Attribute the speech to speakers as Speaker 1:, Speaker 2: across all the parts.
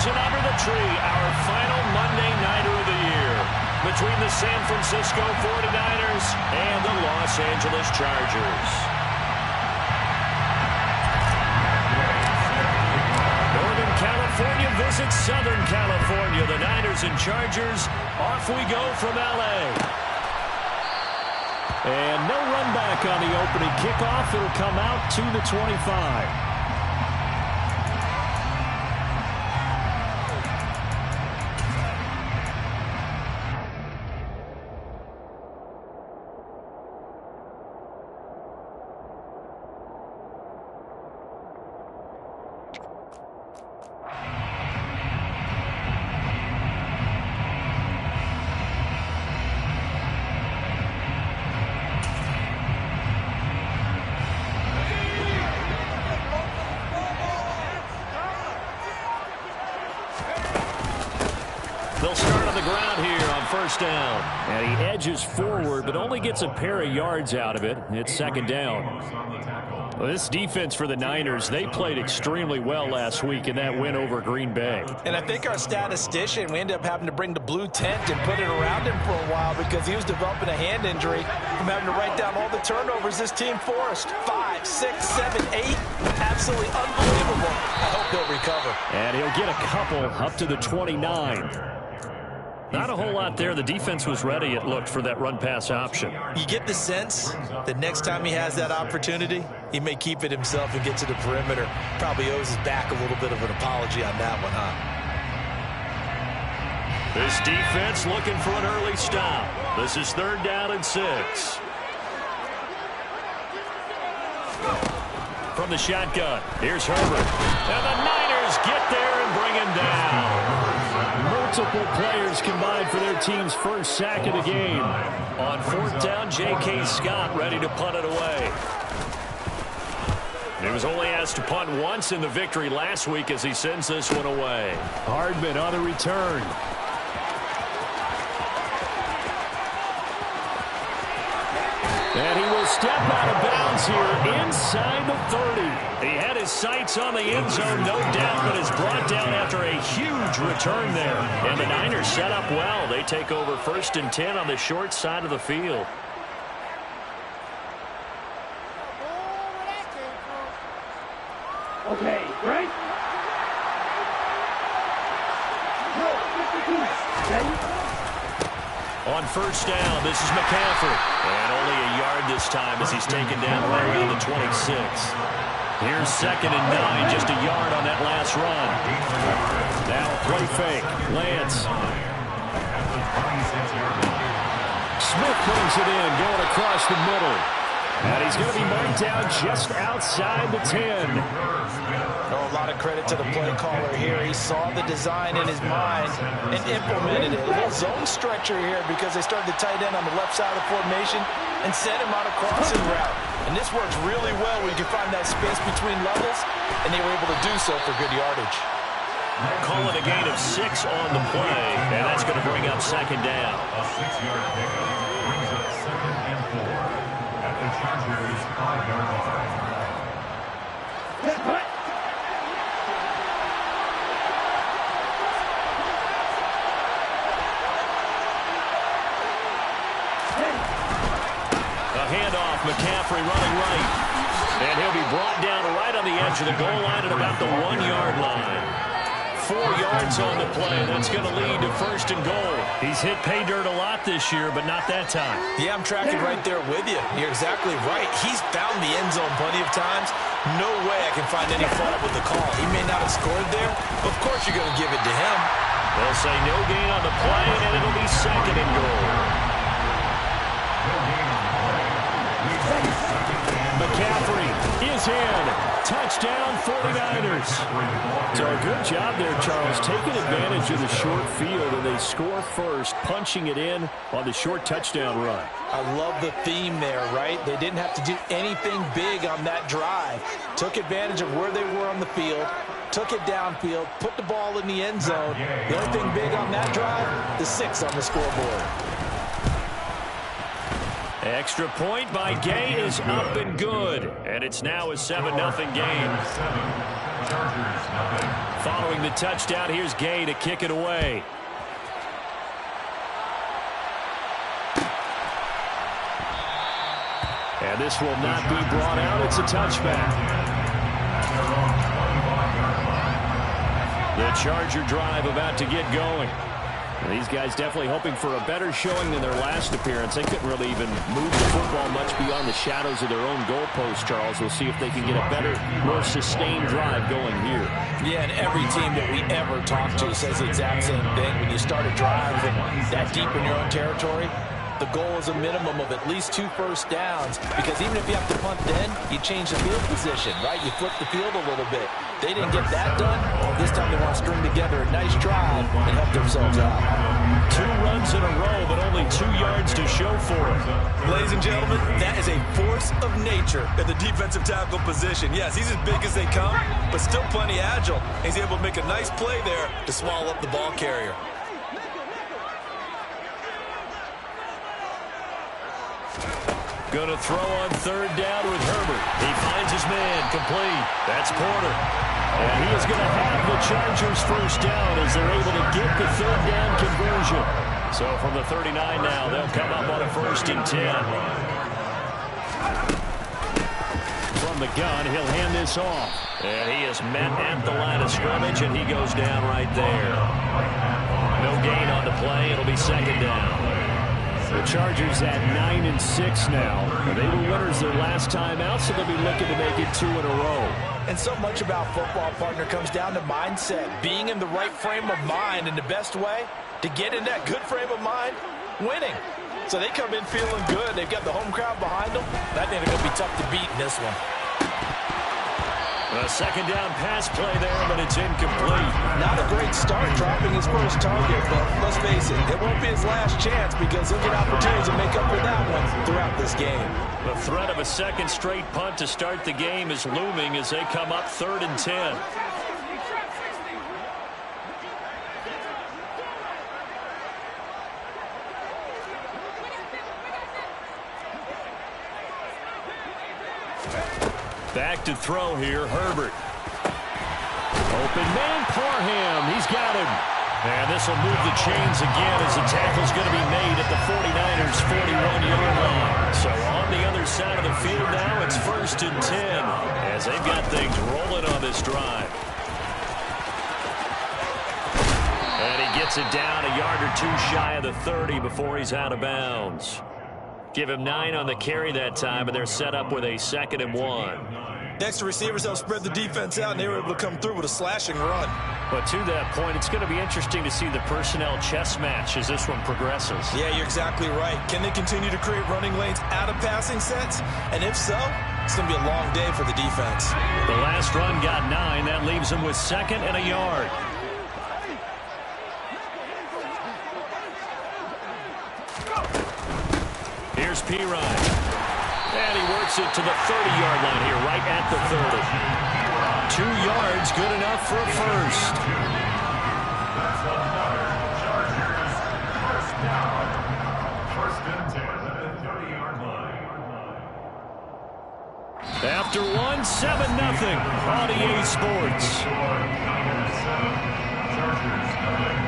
Speaker 1: and under the tree, our final Monday Nighter of the year between the San Francisco 49ers and the Los Angeles Chargers. Northern California visits Southern California. The Niners and Chargers, off we go from L.A. And no run back on the opening kickoff. It'll come out to the 25. They'll start on the ground here on first down. And he edges forward, but only gets a pair of yards out of it. It's second down. Well, this defense for the Niners, they played extremely well last week in that win over Green Bay.
Speaker 2: And I think our statistician, we ended up having to bring the blue tent and put it around him for a while because he was developing a hand injury from having to write down all the turnovers this team forced. 5, 6, 7, 8. Absolutely unbelievable. I hope he'll recover.
Speaker 1: And he'll get a couple up to the 29. Not a whole lot there. The defense was ready, it looked, for that run-pass option.
Speaker 2: You get the sense that next time he has that opportunity, he may keep it himself and get to the perimeter. Probably owes his back a little bit of an apology on that one, huh?
Speaker 1: This defense looking for an early stop. This is third down and 6. From the shotgun, here's Herbert. And the Niners get there and bring him down. Multiple players combined for their team's first sack of the game. On fourth down, J.K. Scott ready to punt it away. He was only asked to punt once in the victory last week as he sends this one away. Hardman on the return. And he will step out of bounds here inside the 30. He had his sights on the end zone, no doubt, but is brought down after a huge return there. And the Niners set up well. They take over first and 10 on the short side of the field.
Speaker 3: Okay, right?
Speaker 1: On first down, this is McCaffrey. And only a yard this time as he's taken down right around the 26. Here's second and 9, just a yard on that last run. Now a play fake. Lance. Smith brings it in, going across the middle. And he's going to be marked down just outside the 10.
Speaker 2: Oh, a lot of credit to the play caller here. He saw the design in his mind and implemented it. A little zone stretcher here because they started the tight end on the left side of the formation and sent him on a crossing route. And this works really well when you can find that space between levels, and they were able to do so for good yardage.
Speaker 1: Calling a gain of 6 on the play, and that's going to bring up second down.
Speaker 4: A 6-yard pickup brings up second and 4 at the Chargers' 5-yard line.
Speaker 1: McCaffrey running right. And he'll be brought down right on the edge of the goal line at about the 1-yard line. 4 yards on the play. That's going to lead to first and goal. He's hit pay dirt a lot this year, but not that time.
Speaker 2: Yeah, I'm tracking right there with you. You're exactly right. He's found the end zone plenty of times. No way I can find any fault with the call. He may not have scored there. Of course you're going to give it to him.
Speaker 1: They'll say no gain on the play, and it'll be second and goal. McCaffrey is in. Touchdown, 49ers. So a good job there, Charles, taking advantage of the short field, and they score first, punching it in on the short touchdown run.
Speaker 2: I love the theme there, right? They didn't have to do anything big on that drive. Took advantage of where they were on the field, took it downfield, put the ball in the end zone. The only thing big on that drive, the 6 on the scoreboard.
Speaker 1: Extra point by Gay is up and good. And it's now a 7-0 game.
Speaker 4: Chargers, nothing.
Speaker 1: Following the touchdown, here's Gay to kick it away. And this will not be brought out. It's a touchback. The Charger drive about to get going. And these guys definitely hoping for a better showing than their last appearance. They couldn't really even move the football much beyond the shadows of their own goalpost, Charles. We'll see if they can get a better, more sustained drive going here.
Speaker 2: Yeah, and every team that we ever talk to says the exact same thing. When you start a drive and that deep in your own territory, the goal is a minimum of at least 2 first downs, because even if you have to punt then, you change the field position, right? You flip the field a little bit. They didn't get that done. This time they want to string together a nice drive and help themselves out.
Speaker 1: 2 runs in a row, but only 2 yards to show for it.
Speaker 3: Ladies and gentlemen, that is a force of nature in the defensive tackle position. Yes, he's as big as they come, but still plenty agile. He's able to make a nice play there to swallow up the ball carrier.
Speaker 1: Going to throw on 3rd down with Herbert. He finds his man, complete. That's Porter. And he is going to have the Chargers first down as they're able to get the 3rd down conversion. So from the 39 now, they'll come up on a 1st and 10. From the gun, he'll hand this off. And he is met at the line of scrimmage, and he goes down right there. No gain on the play. It'll be 2nd down. The Chargers at 9-6 now. They were winners their last time out, so they'll be looking to make it 2 in a row.
Speaker 2: And so much about football, partner, comes down to mindset. Being in the right frame of mind, and the best way to get in that good frame of mind, winning. So they come in feeling good. They've got the home crowd behind them. I think they're going to be tough to beat in this one.
Speaker 1: A 2nd down pass play there, but it's incomplete.
Speaker 2: Not a great start dropping his first target, but let's face it, it won't be his last chance because he'll get opportunities to make up for that one throughout this game.
Speaker 1: The threat of a 2nd straight punt to start the game is looming as they come up 3rd and 10. Back to throw here, Herbert. Open man, Parham. He's got him. And this will move the chains again as the tackle's going to be made at the 49ers' 41-yard line. So on the other side of the field now, it's 1st and 10 as they've got things rolling on this drive. And he gets it down a yard or 2 shy of the 30 before he's out of bounds. Give him 9 on the carry that time, and they're set up with a 2nd and 1.
Speaker 3: Next to receivers help spread the defense out, and they were able to come through with a slashing run.
Speaker 1: But to that point, it's going to be interesting to see the personnel chess match as this one progresses.
Speaker 3: Yeah, you're exactly right. Can they continue to create running lanes out of passing sets? And if so, it's going to be a long day for the defense.
Speaker 1: The last run got 9. That leaves them with 2nd and a yard. Here's Pirine. And he works it to the 30-yard line here, right at the 30. 2 yards, good enough for a first.
Speaker 4: That's another Chargers first down. 1st and 10 at the 30-yard line.
Speaker 1: After 1, 7-0 on EA Sports.
Speaker 4: Chargers, nothing.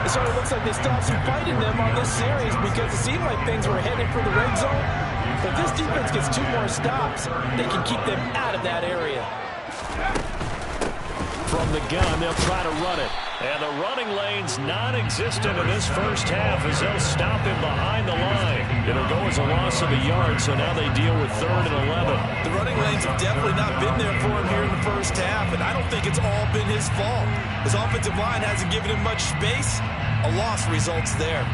Speaker 2: It sort of looks like they stopped some fight in them on this series because it seemed like things were headed for the red zone. But if this defense gets 2 more stops, they can keep them out of that area.
Speaker 1: From the gun, they'll try to run it. And the running lane's non-existent in this first half as they'll stop him behind the line. It'll go as a loss of a yard, so now they deal with 3rd and 11.
Speaker 3: The running lanes have definitely not been there for him here in the first half, and I don't think it's all been his fault. His offensive line hasn't given him much space. A loss results there.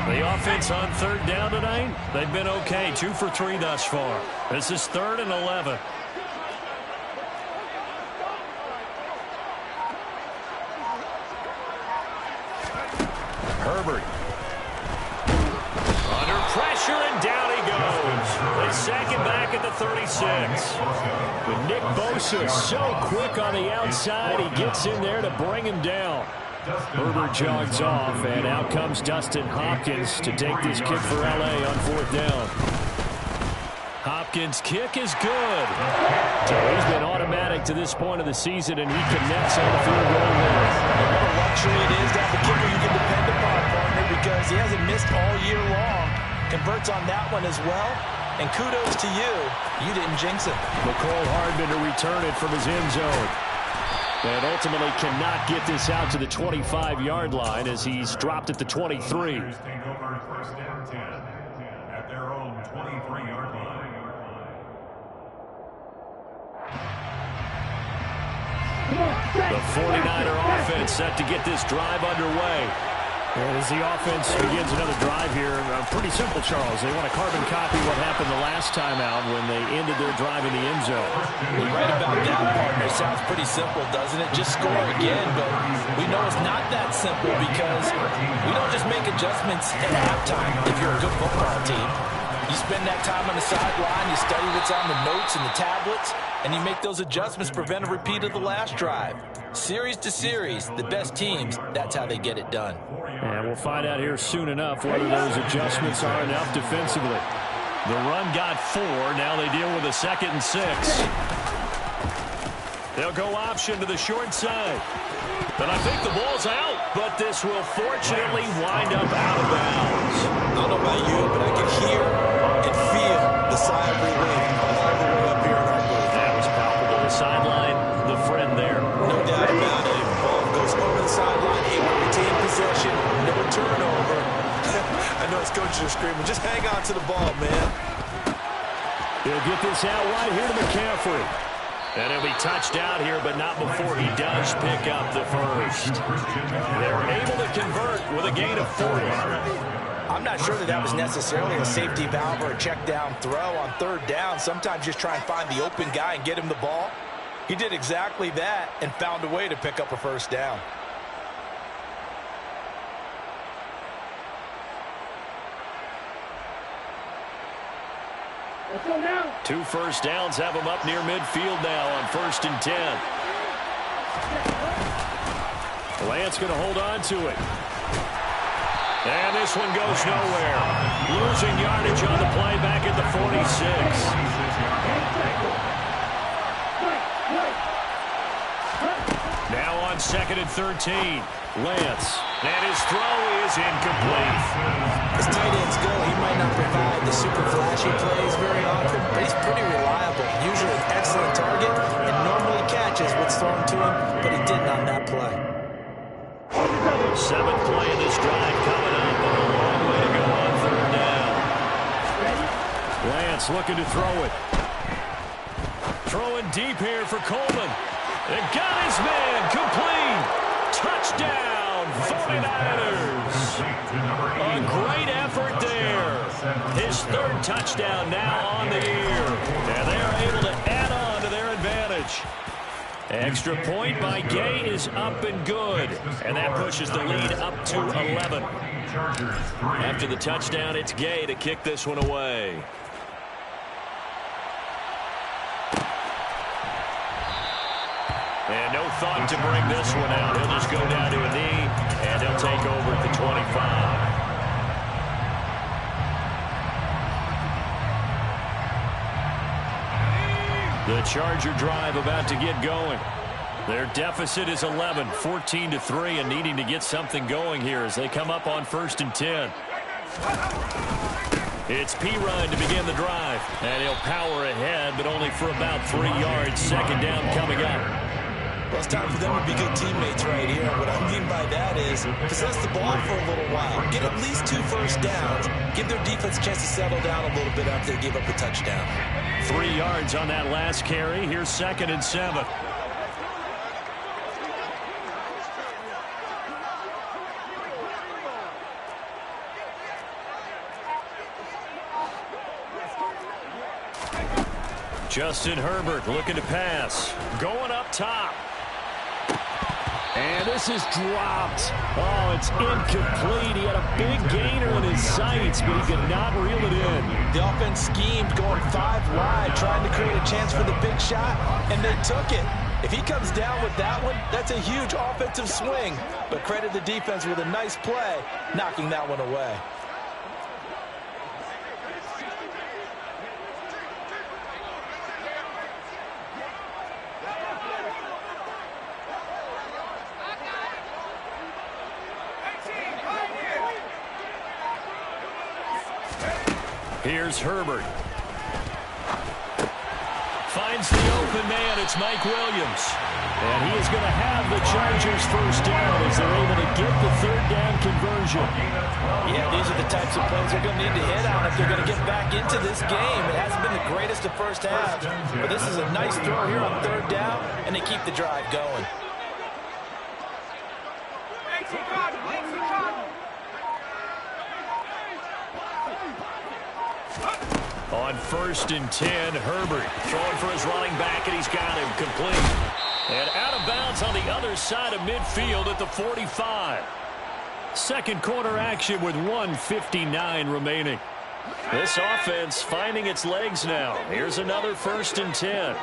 Speaker 1: The offense on third down tonight? They've been okay, 2 for 3 thus far. This is 3rd and 11. Herbert. Under pressure, and down he goes. They sack him back at the 36. But Nick Bosa so quick on the outside, he gets in there to bring him down. Herbert jogs off, and out comes Dustin Hopkins to take this kick for L.A. on 4th down. Hopkins' kick is good. So he's been automatic to this point of the season, and he connects on the field goal there.
Speaker 2: What a luxury it is to have a kicker you can depend upon, partner, because he hasn't missed all year long. Converts on that one as well. And kudos to you. You didn't jinx him.
Speaker 1: McCole Hardman to return it from his end zone. And ultimately cannot get this out to the 25-yard line as he's dropped at the 23.
Speaker 4: Take over 1st and 10 at their own 23-yard line.
Speaker 1: The 49er offense set to get this drive underway. And as the offense begins another drive here, pretty simple, Charles. They want to carbon copy what happened the last time out when they ended their drive in the end zone.
Speaker 2: You're right about that, partner. Sounds pretty simple, doesn't it? Just score again, but we know it's not that simple because we don't just make adjustments at halftime if you're a good football team. You spend that time on the sideline, you study what's on the notes and the tablets, and you make those adjustments to prevent a repeat of the last drive. Series to series, the best teams, that's how they get it done.
Speaker 1: And we'll find out here soon enough whether those adjustments are enough defensively. The run got 4. Now they deal with a 2nd and 6. They'll go option to the short side. And I think the ball's out, but this will fortunately wind up out of bounds.
Speaker 3: I don't know about you, but I can hear and feel the sigh of relief all the way up here in our booth.
Speaker 1: That was palpable. The sideline, the friend there.
Speaker 3: No doubt about it. Ball goes over the sideline, able to retain possession, no turnover. I know his coaches are screaming, just hang on to the ball, man.
Speaker 1: He'll get this out wide here to McCaffrey. And he'll be touched out here, but not before he does pick up the first. They're able to convert with a gain of 40.
Speaker 2: I'm not sure that was necessarily a safety valve or a check down throw on 3rd down. Sometimes just try and find the open guy and get him the ball. He did exactly that and found a way to pick up a 1st down.
Speaker 5: Let's go now.
Speaker 1: 2 first downs have him up near midfield now on 1st and 10. Lance going to hold on to it. And this one goes nowhere. Losing yardage on the play back at the 46. Now on 2nd and 13. Lance. And his throw is incomplete.
Speaker 2: As tight ends go, he might not provide the super flashy plays very often, but he's pretty reliable. Usually an excellent target and normally catches what's thrown to him, but he didn't on that play.
Speaker 1: 7th play of this drive coming up, and a long way to go on 3rd down. Lance looking to throw it. Throwing deep here for Coleman. And got his man complete. Touchdown, 49ers. A great effort there. His 3rd touchdown now on the year. And they are able to add on to their advantage. Extra point by Gay is up and good. And that pushes the lead up to 11. After the touchdown, it's Gay to kick this one away. And no thought to bring this one out. He'll just go down to a knee, and he'll take over at the 25. The Charger drive about to get going. Their deficit is 11, 14-3, and needing to get something going here as they come up on 1st and 10. It's P-Run to begin the drive, and he'll power ahead, but only for about 3 yards. 2nd down coming up.
Speaker 3: Well, it's time for them to be good teammates right here. What I mean by that is possess the ball for a little while. Get at least 2 first downs. Give their defense a chance to settle down a little bit after they give up a touchdown.
Speaker 1: 3 yards on that last carry. Here's 2nd and 7. Justin Herbert looking to pass. Going up top. And this is dropped. Oh, it's incomplete. He had a big gainer in his sights, but he could not reel it in.
Speaker 2: The offense schemed going 5 wide, trying to create a chance for the big shot, and they took it. If he comes down with that one, that's a huge offensive swing. But credit the defense with a nice play, knocking that one away.
Speaker 1: Here's Herbert. Finds the open man. It's Mike Williams. And he is going to have the Chargers first down as they're able to get the third down conversion.
Speaker 2: Yeah, these are the types of plays they're going to need to hit on if they're going to get back into this game. It hasn't been the greatest of first halves, but this is a nice throw here on third down, and they keep the drive going.
Speaker 1: On 1st and 10, Herbert throwing for his running back, and he's got him complete. And out of bounds on the other side of midfield at the 45. Second quarter action with 1:59 remaining. This offense finding its legs now. Here's another 1st and 10.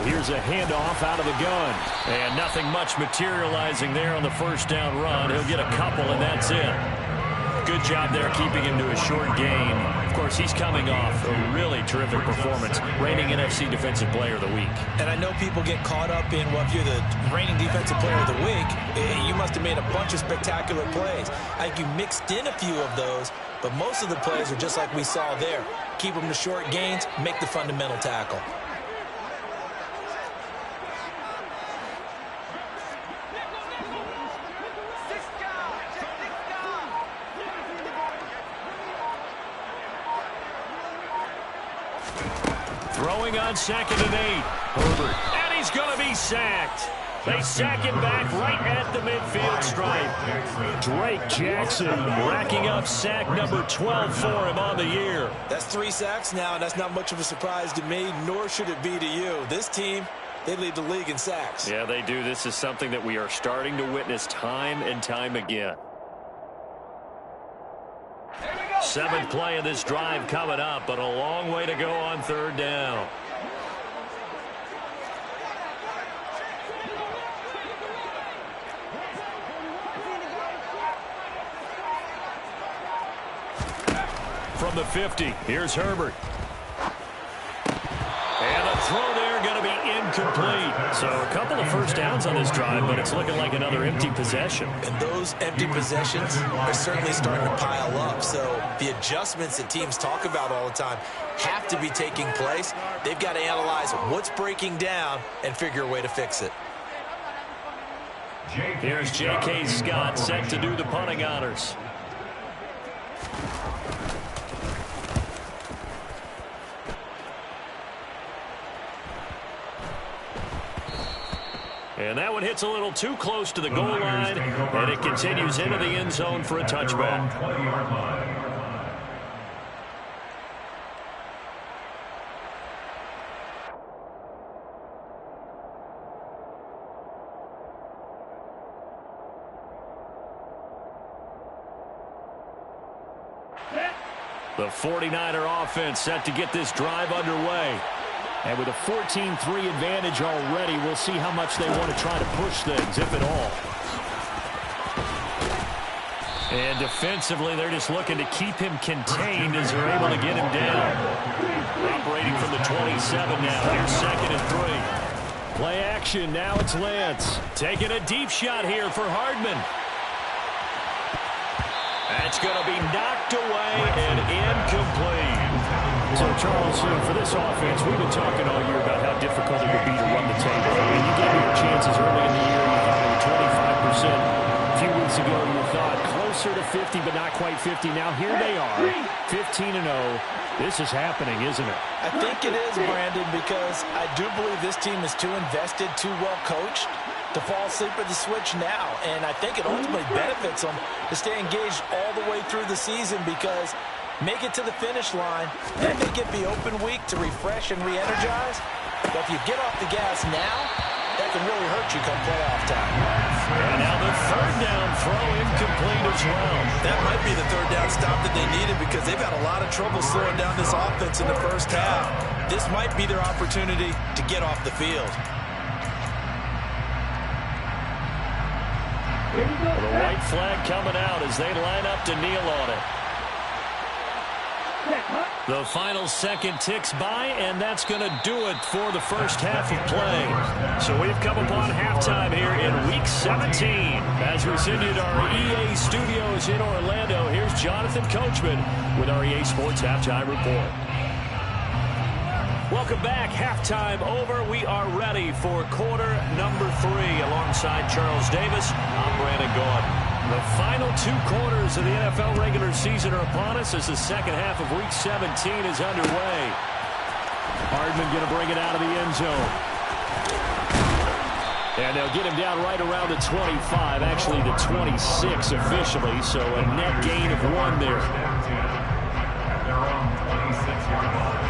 Speaker 1: Here's a handoff out of the gun. And nothing much materializing there on the first down run. He'll get a couple, and that's it. Good job there keeping him to a short gain. Of course, he's coming off a really terrific performance, reigning NFC Defensive Player of the Week.
Speaker 3: And I know people get caught up in, well, if you're the reigning Defensive Player of the Week, you must have made a bunch of spectacular plays. I think you mixed in a few of those, but most of the plays are just like we saw there. Keep them to short gains, make the fundamental tackle.
Speaker 1: Throwing on 2nd and 8. Herbert. And he's going to be sacked. They sack him back right at the midfield stripe. Drake Jackson racking up sack number 12 for him on the year.
Speaker 3: That's 3 sacks now, and that's not much of a surprise to me, nor should it be to you. This team, they lead the league in sacks.
Speaker 1: Yeah, they do. This is something that we are starting to witness time and time again. 7th play of this drive coming up, but a long way to go on third down. From the 50, here's Herbert. And the throw there going to be incomplete. So a couple of first downs on this drive, but it's looking like another empty possession.
Speaker 3: And those empty possessions are certainly starting to pile up. So the adjustments that teams talk about all the time have to be taking place. They've got to analyze what's breaking down and figure a way to fix it.
Speaker 1: Here's J.K. Scott set to do the punting honors. And that one hits a little too close to the goal line, and it continues into the end zone for a touchback. The 49er offense set to get this drive underway. And with a 14-3 advantage already, we'll see how much they want to try to push things, if at all. And defensively, they're just looking to keep him contained as they're able to get him down. Operating from the 27 now. Here's 2nd and 3. Play action. Now it's Lance. Taking a deep shot here for Hardman. That's going to be knocked away and incomplete. So, Charles, for this offense, we've been talking all year about how difficult it would be to run the table. I mean, you gave your chances early in the year. You thought they were 25%. A few weeks ago, you thought closer to 50, but not quite 50. Now, here they are, 15-0. This is happening, isn't it?
Speaker 2: I think it is, Brandon, because I do believe this team is too invested, too well coached. to fall asleep at the switch now. And I think it ultimately benefits them to stay engaged all the way through the season because make it to the finish line, then they get the open week to refresh and re-energize. But if you get off the gas now, that can really hurt you come playoff time.
Speaker 1: And now the third down throw incomplete as well.
Speaker 3: That might be the third down stop that they needed because they've had a lot of trouble slowing down this offense in the first half. This might be their opportunity to get off the field.
Speaker 1: The white flag coming out as they line up to kneel on it. The final second ticks by, and that's going to do it for the first half of play. So we've come upon halftime here in Week 17. As we send you to our EA studios in Orlando, here's Jonathan Coachman with our EA Sports Halftime Report. Welcome back. Halftime over. We are ready for quarter number 3. Alongside Charles Davis, I'm Brandon Gordon. The final 2 quarters of the NFL regular season are upon us as the second half of Week 17 is underway. Hardman going to bring it out of the end zone. And they'll get him down right around the 25, actually the 26 officially, so a net gain of 1 there.
Speaker 4: At their own 26-yard line.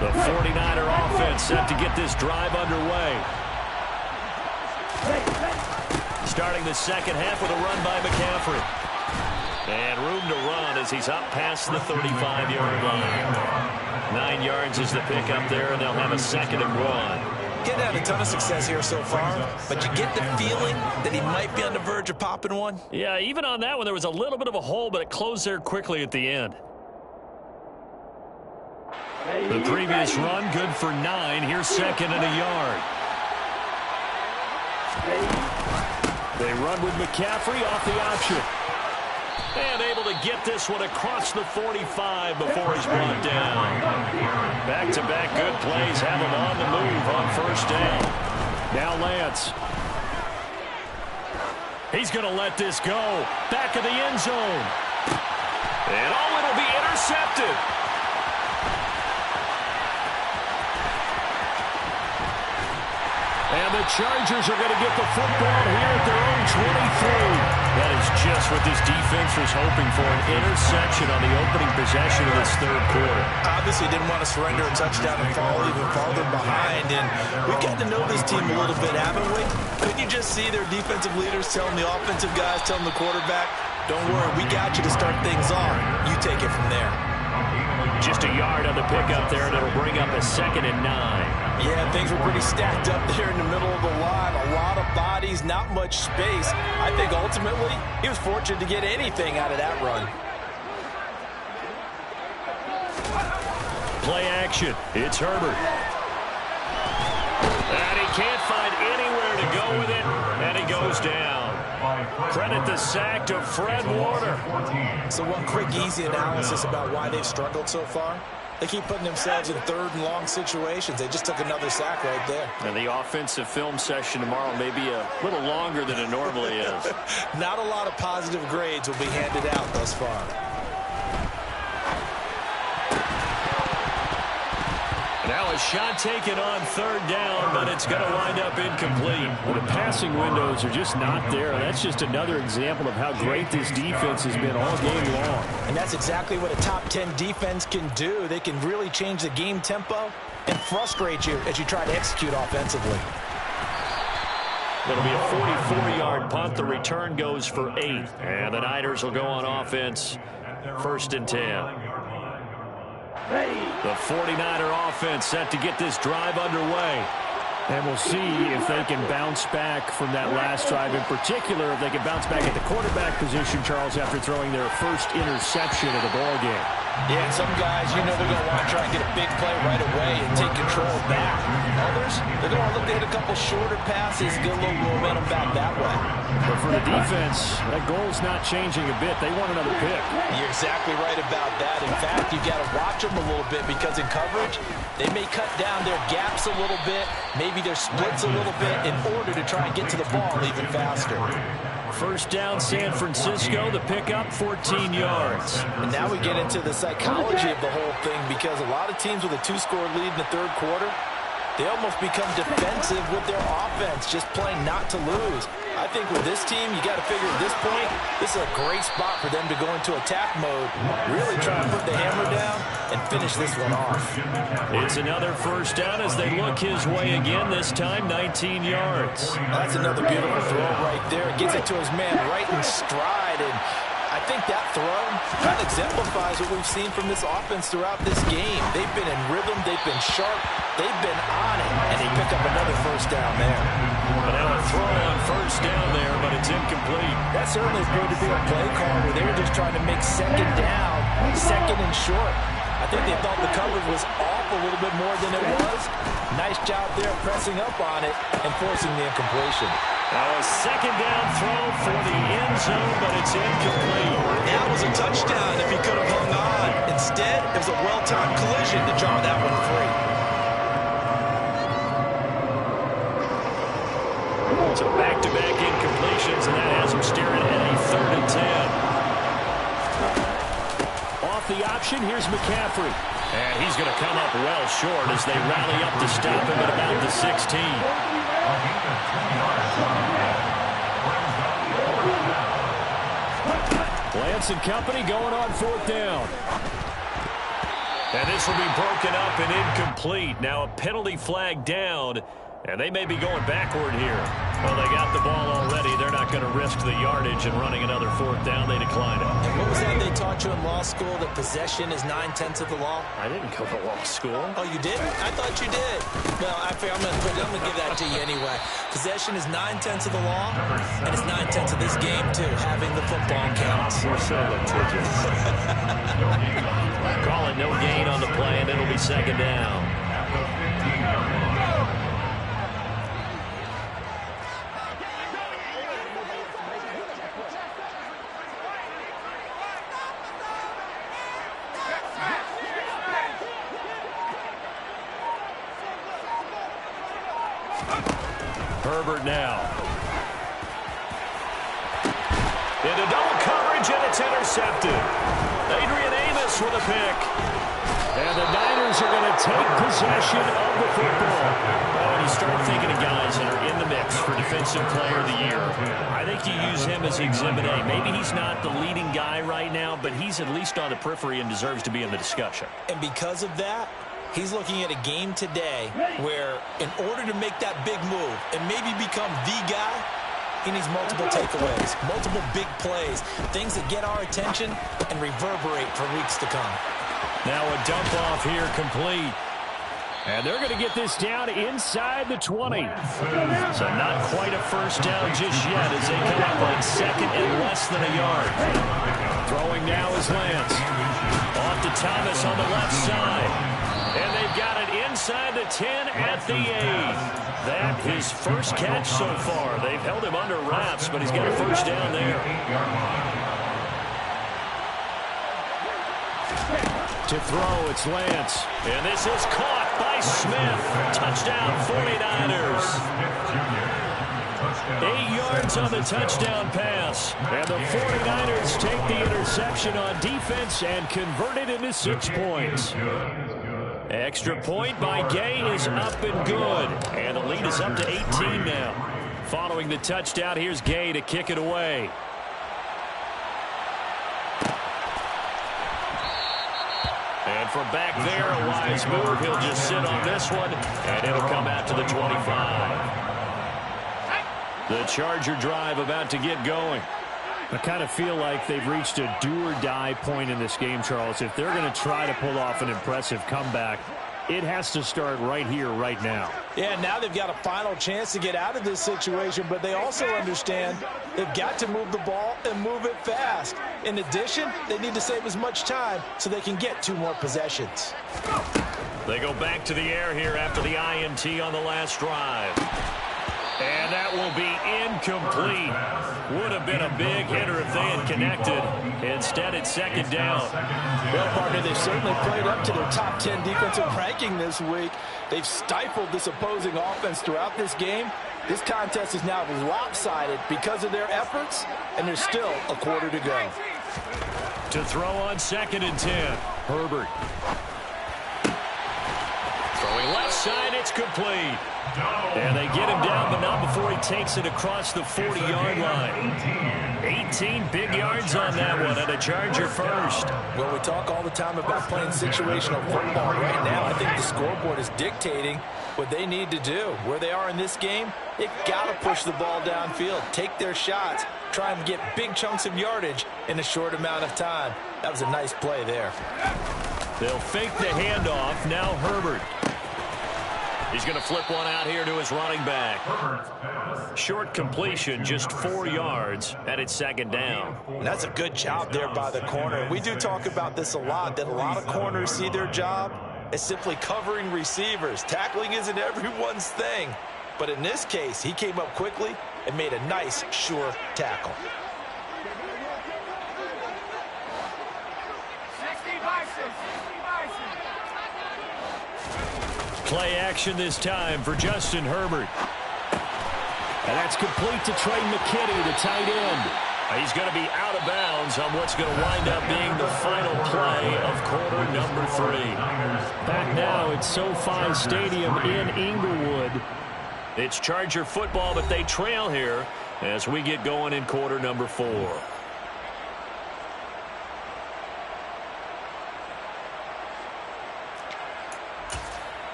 Speaker 1: The 49er offense set to get this drive underway. Starting the second half with a run by McCaffrey. And room to run as he's up past the 35-yard line. 9 yards is the pickup there, and they'll have a 2nd and 1.
Speaker 3: Getting had a ton of success here so far, but you get the feeling that he might be on the verge of popping one.
Speaker 1: Yeah, even on that one, there was a little bit of a hole, but it closed there quickly at the end. The previous run, good for 9. Here's 2nd and a yard. They run with McCaffrey off the option. And able to get this one across the 45 before he's brought down. Back-to-back good plays have him on the move on first down. Now Lance. He's going to let this go. Back of the end zone. And oh, it'll be intercepted. And the Chargers are going to get the football here at their own 23. That is just what this defense was hoping for, an interception on the opening possession of this third quarter.
Speaker 3: Obviously didn't want to surrender a touchdown and fall even farther behind. And we've gotten to know this team a little bit, haven't we? Couldn't you just see their defensive leaders telling the offensive guys, telling the quarterback, don't worry, we got you to start things off. You take it from there.
Speaker 1: Just a yard on the pickup there, and it'll bring up a 2nd and 9.
Speaker 2: Yeah, things were pretty stacked up there in the middle of the line. A lot of bodies, not much space. I think ultimately he was fortunate to get anything out of that run.
Speaker 1: Play action. It's Herbert. And he can't find anywhere to go with it, and he goes down. Credit the sack to Fred Warner.
Speaker 3: So one quick, easy analysis about why they've struggled so far. They keep putting themselves in 3rd and long situations. They just took another sack right there.
Speaker 1: And the offensive film session tomorrow may be a little longer than it normally is.
Speaker 3: Not a lot of positive grades will be handed out thus far.
Speaker 1: Now a shot taken on 3rd down, but it's going to wind up incomplete. Well, the passing windows are just not there. That's just another example of how great this defense has been all game long.
Speaker 2: And that's exactly what a top 10 defense can do. They can really change the game tempo and frustrate you as you try to execute offensively.
Speaker 1: It'll be a 44-yard punt. The return goes for 8. And the Niners will go on offense, 1st and 10. The 49er offense set to get this drive underway. And we'll see if they can bounce back from that last drive. In particular, if they can bounce back at the quarterback position, Charles, after throwing their first interception of the ballgame.
Speaker 2: Yeah, some guys, you know they're going to want to try and get a big play right away and take control back. Others, they're going to look to hit a couple shorter passes, get a little momentum back that way.
Speaker 1: But for the defense, that goal's not changing a bit. They want another pick.
Speaker 2: You're exactly right about that. In fact, you've got to watch them a little bit because in coverage, they may cut down their gaps a little bit, maybe their splits a little bit in order to try and get to the ball even faster.
Speaker 1: First down, San Francisco. The pickup, 14 yards.
Speaker 2: And now we get into the psychology of the whole thing, because a lot of teams with a 2-score lead in the third quarter, they almost become defensive with their offense, just playing not to lose. I think with this team, you got to figure at this point, this is a great spot for them to go into attack mode, really try to put the hammer down and finish this one off.
Speaker 1: It's another first down as they look his way again, this time 19 yards.
Speaker 2: That's another beautiful throw right there. It gets it to his man right in stride, and I think that throw kind of exemplifies what we've seen from this offense throughout this game. They've been in rhythm, they've been sharp, they've been on it, and they pick up another first down there.
Speaker 1: But now a throw on first down there, but it's incomplete.
Speaker 2: That certainly appeared to be a play call where they were just trying to make second down, second and short. I think they thought the coverage was off a little bit more than it was. Nice job there pressing up on it and forcing the incompletion.
Speaker 1: Now a second down throw for the end zone, but it's incomplete.
Speaker 3: That was a touchdown if he could have hung on. Instead, it was a well-timed collision to draw that one free.
Speaker 1: So back-to-back incompletions, and that has him staring at a 3rd and 10. Off the option, here's McCaffrey. And he's going to come up well short as they rally up to stop him at about the 16. Lance and company going on 4th down. And this will be broken up and incomplete. Now a penalty flag down, and they may be going backward here. Well, they got the ball already. They're not going to risk the yardage and running another 4th down. They decline it.
Speaker 3: And what was that they taught you in law school, that possession is 9/10 of the law?
Speaker 1: I didn't go to law school.
Speaker 3: Oh, you did? I thought you did. Well, I'm going to give that to you anyway. Possession is 9/10 of the law, and it's 9/10 of this game, too, having the football counts.
Speaker 1: We're so litigious. Call it no gain on the play, and it'll be second down. Herbert now. Into double coverage, and it's intercepted. Adrian Amos with a pick. And the Niners are going to take possession of the football. Well, when you start thinking of guys that are in the mix for Defensive Player of the Year, I think you use him as Exhibit A. Maybe he's not the leading guy right now, but he's at least on the periphery and deserves to be in the discussion.
Speaker 3: And because of that, he's looking at a game today where in order to make that big move and maybe become the guy, he needs multiple takeaways, multiple big plays, things that get our attention and reverberate for weeks to come.
Speaker 1: Now a dump off here complete. And they're going to get this down inside the 20. So not quite a first down just yet as they come up on 2nd and less than a yard. Throwing now is Lance. Off to Thomas on the left side. And they've got it inside the 10 at the 8. That his first catch so far. They've held him under wraps, but he's got a first down there. To throw, it's Lance. And this is caught by Smith. Touchdown, 49ers. 8 yards on the touchdown pass. And the 49ers take the interception on defense and convert it into 6 points. Extra point by Gay is up and good. And the lead is up to 18 now. Following the touchdown, here's Gay to kick it away. And from back there, a wise move. He'll just sit on this one, and it'll come out to the 25. The Charger drive about to get going. I kind of feel like they've reached a do-or-die point in this game, Charles. If they're going to try to pull off an impressive comeback, it has to start right here, right now.
Speaker 2: Yeah, now they've got a final chance to get out of this situation, but they also understand they've got to move the ball and move it fast. In addition, they need to save as much time so they can get 2 more possessions.
Speaker 1: They go back to the air here after the INT on the last drive. And that will be incomplete. Would have been a big hitter if they had connected. Instead, it's second down.
Speaker 2: Well, partner, they've certainly played up to their top 10 defensive ranking this week. They've stifled this opposing offense throughout this game. This contest is now lopsided because of their efforts, and there's still a quarter to go.
Speaker 1: To throw on 2nd and 10. Herbert. Throwing left side, it's complete. And they get him down, but not before he takes it across the 40-yard line. 18 big yards on that one, and a Charger first.
Speaker 2: Well, we talk all the time about playing situational football. Right now, I think the scoreboard is dictating what they need to do. Where they are in this game, they've got to push the ball downfield, take their shots, try and get big chunks of yardage in a short amount of time. That was a nice play there.
Speaker 1: They'll fake the handoff. Now Herbert. He's going to flip one out here to his running back. Short completion, just 4 yards, and it's second down.
Speaker 2: And that's a good job there by the corner. We do talk about this a lot, that a lot of corners see their job as simply covering receivers. Tackling isn't everyone's thing. But in this case, he came up quickly and made a nice, sure tackle.
Speaker 1: Play action this time for Justin Herbert. And that's complete to Trey McKinney, the tight end. He's going to be out of bounds on what's going to wind up being the final play of quarter number 3. Back now at SoFi Stadium in Inglewood. It's Charger football, but they trail here as we get going in quarter number 4.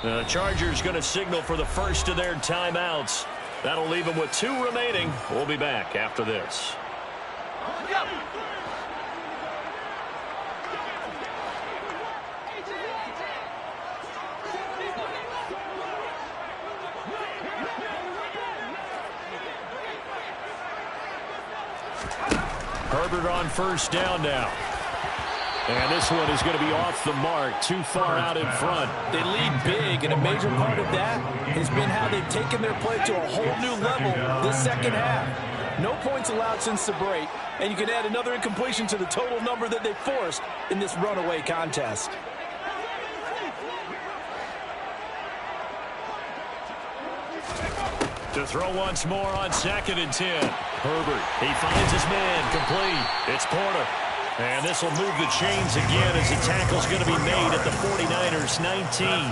Speaker 1: The Chargers going to signal for the first of their timeouts. That'll leave them with 2 remaining. We'll be back after this. Herbert on first down now. And this one is going to be off the mark, too far out in front.
Speaker 2: They lead big, and a major part of that has been how they've taken their play to a whole new level this second half. No points allowed since the break, and you can add another incompletion to the total number that they forced in this runaway contest.
Speaker 1: To throw once more on 2nd and 10. Herbert, he finds his man, complete. It's Porter. And this will move the chains again as the tackle's going to be made at the 49ers 19.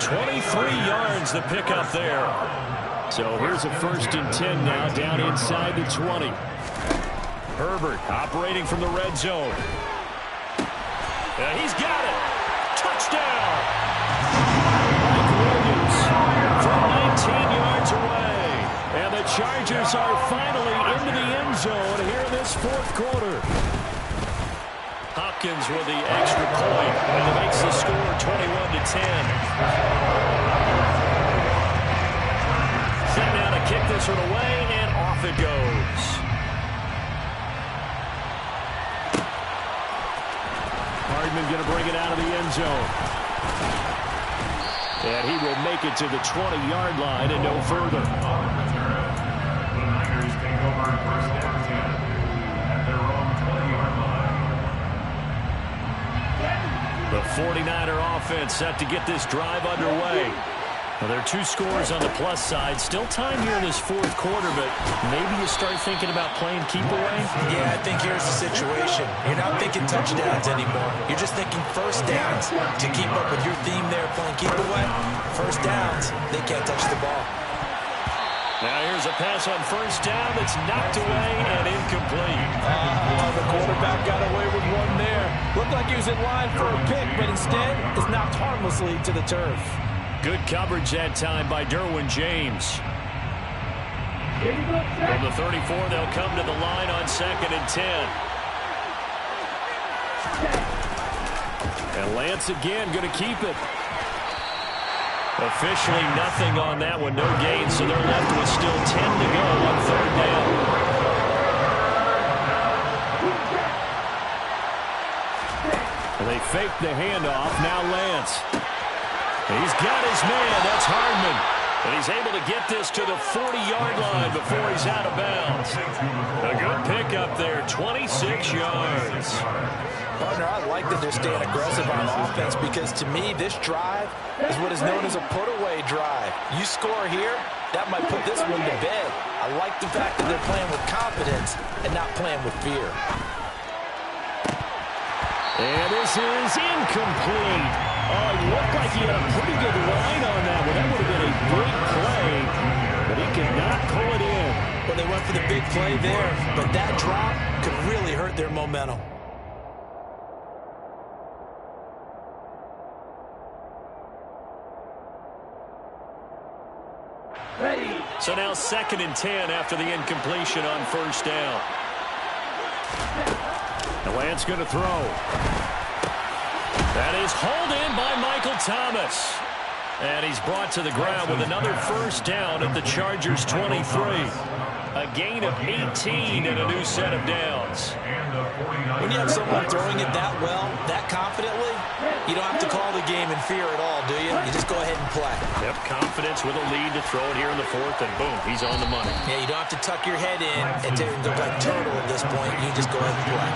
Speaker 1: 23 yards the pickup there. So here's a 1st and 10 now down inside the 20. Herbert operating from the red zone. He's got it. Touchdown. Mike Williams from 19 yards away. And the Chargers are finally into the end zone here in this 4th quarter. Hopkins with the extra point, and it makes the score 21-10. Set now to kick this one away, and off it goes. Hardman going to bring it out of the end zone. And he will make it to the 20-yard line and no further.
Speaker 4: The Niners take over 1st and 10 at their own 20-yard line.
Speaker 1: The 49er offense set to get this drive underway. Well, there are 2 scores on the plus side. Still time here in this 4th quarter, but maybe you start thinking about playing keep away?
Speaker 3: Yeah, I think here's the situation. You're not thinking touchdowns anymore. You're just thinking first downs. To keep up with your theme there, playing keep away, first downs, they can't touch the ball.
Speaker 1: Now here's a pass on first down that's knocked away and incomplete.
Speaker 2: The quarterback got away with one there. Looked like he was in line for a pick, but instead is knocked harmlessly to the turf.
Speaker 1: Good coverage that time by Derwin James. From the 34, they'll come to the line on 2nd and 10. And Lance again going to keep it. Officially nothing on that one. No gain, so they're left with still 10 to go on third down. They fake the handoff. Now Lance. He's got his man. That's Hardman. And he's able to get this to the 40-yard line before he's out of bounds. A good pickup there, 26 yards.
Speaker 2: Partner, I like that they're staying aggressive on offense because to me, this drive is what is known as a put-away drive. You score here, that might put this one to bed. I like the fact that they're playing with confidence and not playing with fear.
Speaker 1: And this is incomplete. Oh, it looked like he had a pretty good line on that one. That would have been a big play, but he could not pull it in.
Speaker 2: Well, they went for the big play there, but that drop could really hurt their momentum.
Speaker 1: So now 2nd and 10 after the incompletion on first down. The Lance going to throw. That is hauled in by Michael Thomas. And he's brought to the ground with another first down at the Chargers' 23. A gain of 18 and a new set of downs.
Speaker 3: When you have someone throwing it that well, that confidently, you don't have to call the game in fear at all, do you? You just go ahead and play.
Speaker 1: Yep, confidence with a lead to throw it here in the 4th, and boom, he's on the money.
Speaker 3: Yeah, you don't have to tuck your head in and go like turtle at this point. You just go ahead and play.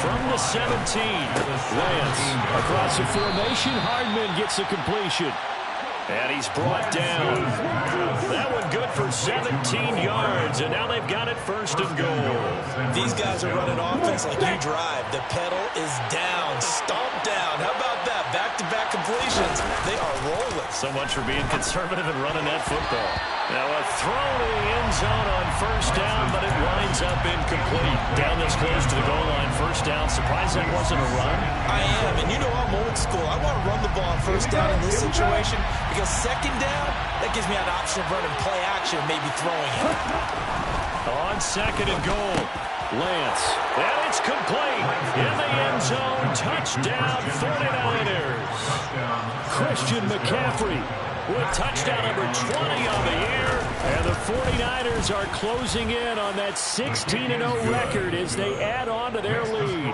Speaker 1: From the 17, Lance across the formation. Hardman gets a completion. And he's brought down. That one good for 17 yards, and now they've got it 1st and goal.
Speaker 3: These guys are running offense like you drive. The pedal is down, stomp down. How about that? Back-to-back completions. They are rolling.
Speaker 1: So much for being conservative and running that football. Now a throw to the end zone on first down, but it winds up incomplete. Down this close to the goal line, first down. Surprised that wasn't a run?
Speaker 3: I am, and you know I'm old school. I want to run the ball on first down in this situation because second down, that gives me an option of running play action, maybe throwing it.
Speaker 1: On 2nd and goal, Lance. And it's complete. In the end zone, touchdown 49ers. Christian McCaffrey with touchdown number 20 on the year. And the 49ers are closing in on that 16-0 record as they add on to their lead.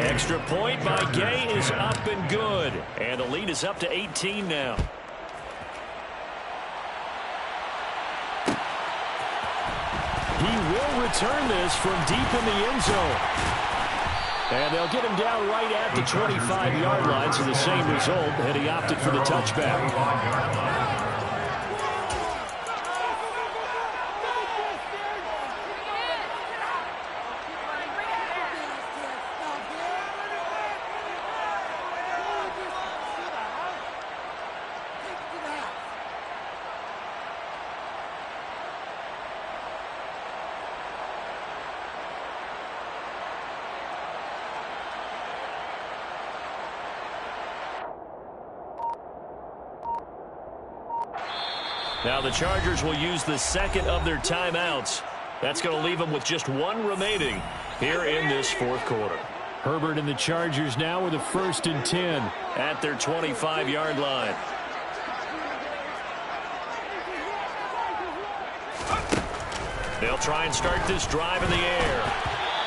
Speaker 1: Extra point by Gay is up and good. And the lead is up to 18 now. He will return this from deep in the end zone. And they'll get him down right at the 25-yard line, so the same result, and he opted for the touchback. Now the Chargers will use the 2nd of their timeouts. That's going to leave them with just 1 remaining here in this 4th quarter. Herbert and the Chargers now with a 1st and 10 at their 25-yard line. They'll try and start this drive in the air.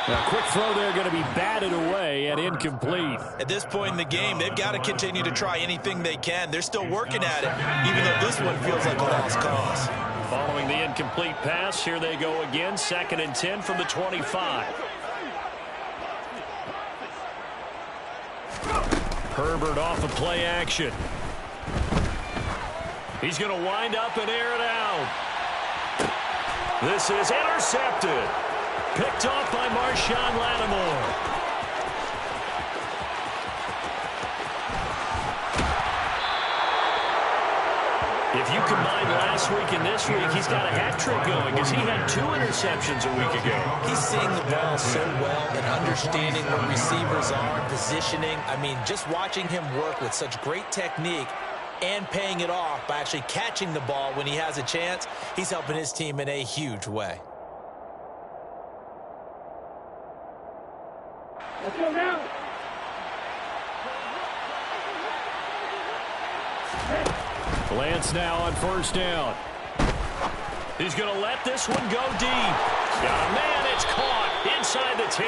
Speaker 1: Now, quick throw there going to be batted away and incomplete.
Speaker 3: At this point in the game, they've got to continue to try anything they can. They're still working at it, even though this one feels like a lost cause.
Speaker 1: Following the incomplete pass, here they go again. 2nd and 10 from the 25. Herbert off of play action. He's going to wind up and air it out. This is intercepted. Picked off by Marshawn Lattimore. If you combine last week and this week, he's got a hat trick going because he had 2 interceptions a week ago.
Speaker 3: He's seeing the ball so well and understanding where receivers are, positioning. I mean, just watching him work with such great technique and paying it off by actually catching the ball when he has a chance, he's helping his team in a huge way.
Speaker 1: Lance now on first down. He's going to let this one go deep. Got a man, it's caught inside the 10.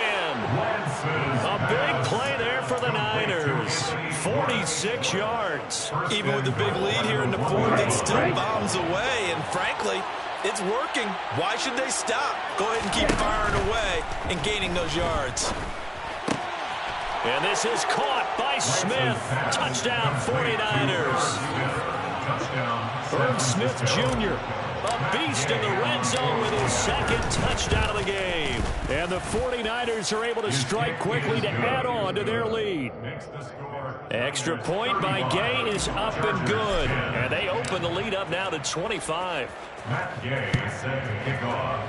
Speaker 1: A big play there for the Niners. 46 yards.
Speaker 3: Even with the big lead here in the fourth, it still bombs away. And frankly, it's working. Why should they stop? Go ahead and keep firing away and gaining those yards.
Speaker 1: And this is caught by Smith. Touchdown, 49ers. Irv Smith Jr., a beast in the red zone with his second touchdown of the game. And the 49ers are able to strike quickly to add on to their lead. Extra point by Gay is up and good. And they open the lead up now to 25.
Speaker 4: Matt Gay set to kick off.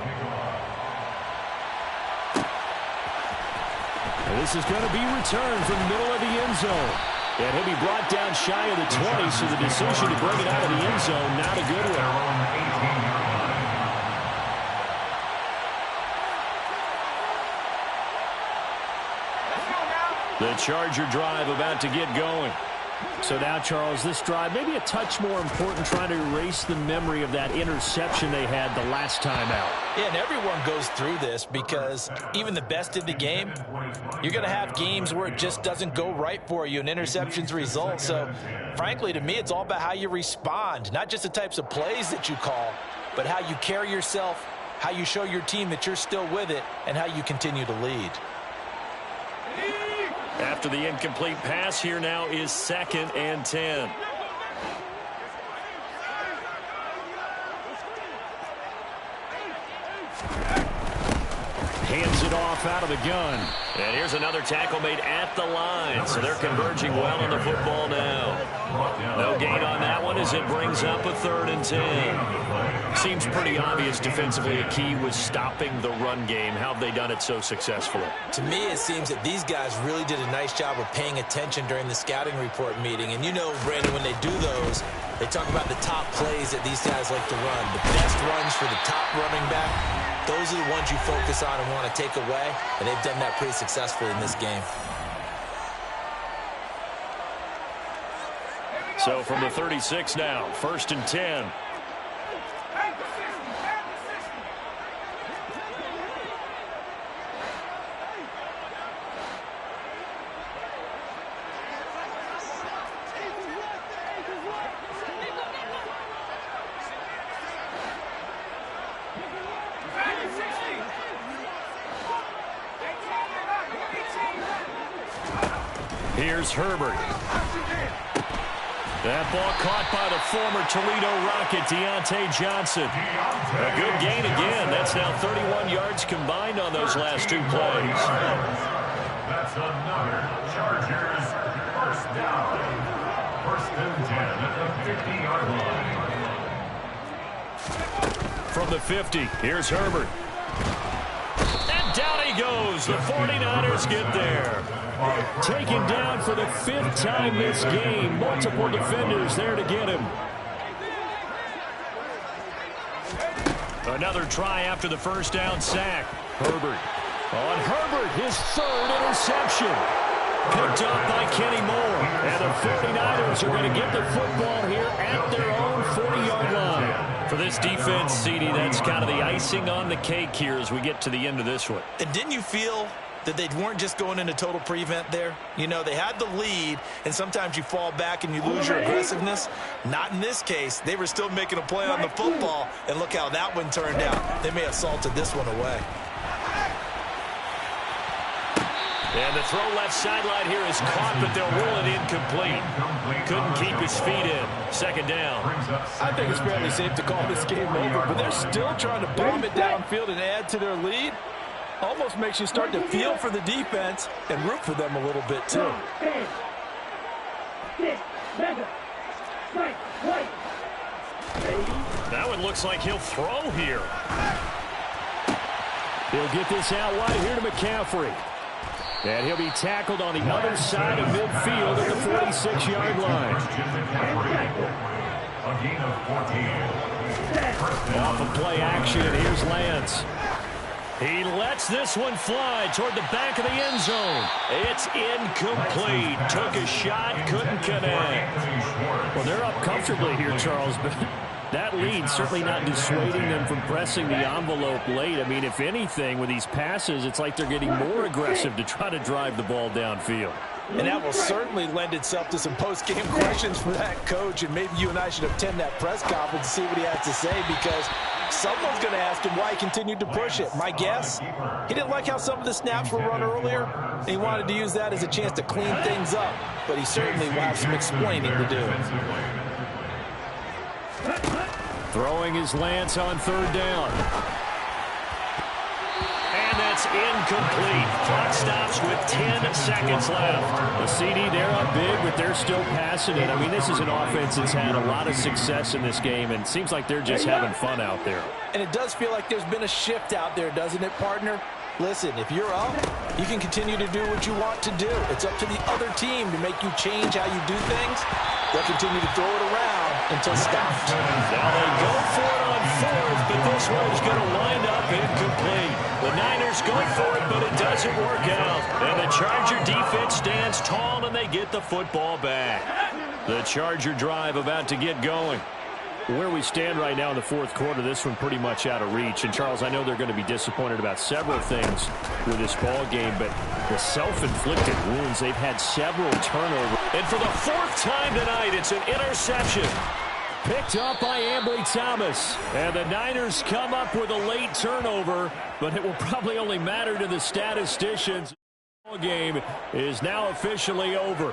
Speaker 1: This is going to be returned from the middle of the end zone. And he'll be brought down shy of the 20, so the decision to bring it out of the end zone, not a good one. The Charger drive about to get going. So now, Charles, this drive maybe a touch more important, trying to erase the memory of that interception they had the last time out.
Speaker 2: Yeah, and everyone goes through this because even the best in the game, you're going to have games where it just doesn't go right for you, and interceptions result. So, frankly, to me, it's all about how you respond, not just the types of plays that you call, but how you carry yourself, how you show your team that you're still with it, and how you continue to lead.
Speaker 1: After the incomplete pass, here now is 2nd and 10. Hands it off out of the gun. And here's another tackle made at the line. So they're converging well on the football now. No gain on that one as it brings up a 3rd and 10. Seems pretty obvious defensively a key was stopping the run game. How have they done it so successfully?
Speaker 3: To me, it seems that these guys really did a nice job of paying attention during the scouting report meeting. And you know, Brandon, when they do those, they talk about the top plays that these guys like to run. The best runs for the top running back. Those are the ones you focus on and want to take away, and they've done that pretty successfully in this game.
Speaker 1: So from the 36 now, 1st and 10. Here's Herbert. That ball caught by the former Toledo Rocket, Deontay Johnson. A good gain again. That's now 31 yards combined on those last 2 plays.
Speaker 4: That's another Chargers first down. 1st and 10 at the 50-yard line.
Speaker 1: From the 50, here's Herbert. And down he goes. The 49ers get there. Taken down for the 5th time this game. Multiple defenders there to get him. Another try after the first down sack. Herbert. On Herbert, his 3rd interception. Picked up by Kenny Moore. And the 49ers are going to get the football here at their own 40-yard line. For this defense, CD, that's kind of the icing on the cake here as we get to the end of this one.
Speaker 2: And didn't you feel that they weren't just going into total prevent there? You know, they had the lead, and sometimes you fall back and you lose your aggressiveness. Not in this case. They were still making a play on the football, and look how that one turned out. They may have salted this one away.
Speaker 1: And the throw left sideline here is caught, but they'll rule it incomplete. Couldn't keep his feet in. 2nd down.
Speaker 2: I think it's fairly safe to call this game over, but they're still trying to bomb it downfield and add to their lead. Almost makes you start to feel for the defense and root for them a little bit, too.
Speaker 1: That one looks like he'll throw here. He'll get this out wide here to McCaffrey. And he'll be tackled on the other side of midfield at the 46-yard line.
Speaker 4: A gain of 14.
Speaker 1: Off of play action, here's Lance. He lets this one fly toward the back of the end zone. It's incomplete. Took a shot, couldn't connect. Well, they're up comfortably here, Charles, but that lead certainly not dissuading them from pressing the envelope late. I mean, if anything, with these passes, it's like they're getting more aggressive to try to drive the ball downfield.
Speaker 2: And that will certainly lend itself to some post-game questions for that coach, and maybe you and I should attend that press conference and see what he has to say, because someone's going to ask him why he continued to push it. My guess, he didn't like how some of the snaps were run earlier, and he wanted to use that as a chance to clean things up, but he certainly will have some explaining to do.
Speaker 1: Throwing his Lance on third down. And that's incomplete. Clock stops with 10 seconds left. The CD, they're up big, but they're still passing it. I mean, this is an offense that's had a lot of success in this game, and it seems like they're just having fun out there.
Speaker 2: And it does feel like there's been a shift out there, doesn't it, partner? Listen, if you're up, you can continue to do what you want to do. It's up to the other team to make you change how you do things. They'll continue to throw it around until stopped.
Speaker 1: Now they go for it on fourth, but this one's going to wind up incomplete. The Niners go for it, but it doesn't work out. And the Charger defense stands tall, and they get the football back. The Charger drive about to get going. Where we stand right now in the fourth quarter, this one pretty much out of reach. And, Charles, I know they're going to be disappointed about several things with this ball game, but the self-inflicted wounds, they've had several turnovers. And for the fourth time tonight, it's an interception. Picked up by Ambry Thomas. And the Niners come up with a late turnover, but it will probably only matter to the statisticians. The ball game is now officially over.